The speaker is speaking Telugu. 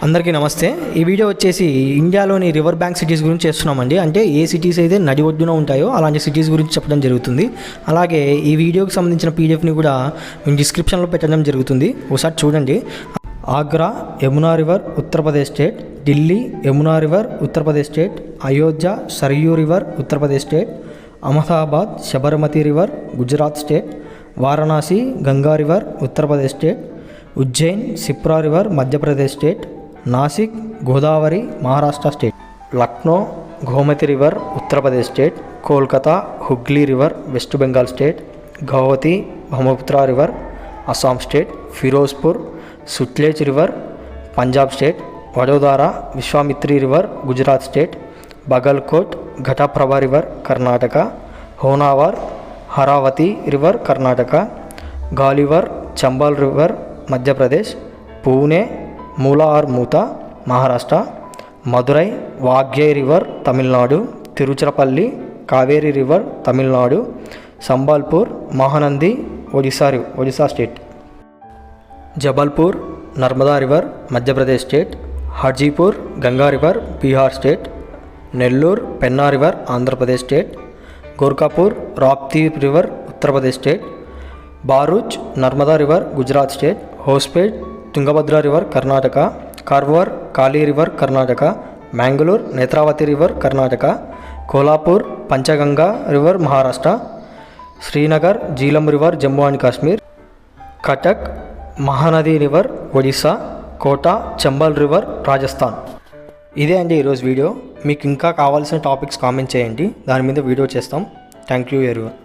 అందరికీ నమస్తే. ఈ వీడియో వచ్చేసి ఇండియాలోని రివర్ బ్యాంక్ సిటీస్ గురించి చేస్తున్నామండి. అంటే ఏ సిటీస్ అయితే నది ఒడ్డున ఉంటాయో అలాంటి సిటీస్ గురించి చెప్పడం జరుగుతుంది. అలాగే ఈ వీడియోకి సంబంధించిన పీడిఎఫ్ని కూడా మేము డిస్క్రిప్షన్లో పెట్టడం జరుగుతుంది, ఒకసారి చూడండి. Agra Yamuna river Uttar Pradesh state, Delhi Yamuna river Uttar Pradesh state, Ayodhya Saryu river Uttar Pradesh state, Ahmedabad Sabarmati river Gujarat state, Varanasi Ganga river Uttar Pradesh state, Ujjain Shipra river Madhya Pradesh state, Nashik Godavari Maharashtra state, Lucknow Gomti river Uttar Pradesh state, Kolkata Hooghly river West Bengal state, Guwahati Brahmaputra river Assam state, Firozpur Sutlej river Punjab state, Vadodara Vishwamitri river Gujarat state, Bagalkot Ghataprabha river Karnataka, Honavar హరావతి river Karnataka, Gwalior Chambal river Madhya Pradesh, Pune Mula ఆర్ Mutha Maharashtra, Madurai Vaigai river Tamil Nadu, Tiruchirappalli Kaveri river Tamil Nadu, Sambalpur Mahanadi Odisha state, Jabalpur Narmada river Madhya Pradesh state, Hajipur Ganga river Bihar state, Nellore Penna river Andhra Pradesh state, Gorakhpur Rapti river Uttar Pradesh state, Bharuch Narmada river Gujarat state, Hospet Tungabhadra river Karnataka, Karwar Kali river Karnataka, Mangalore Netravati river Karnataka, Kolhapur Panchganga river Maharashtra, Srinagar Jhelum river Jammu and Kashmir, Cuttack Mahanadi river Odisha, Kota Chambal river Rajasthan. ఇదే అండి ఈరోజు వీడియో. మీకు ఇంకా కావాల్సిన టాపిక్స్ కామెంట్ చేయండి, దాని మీద వీడియో చేస్తాం. Thank you everyone.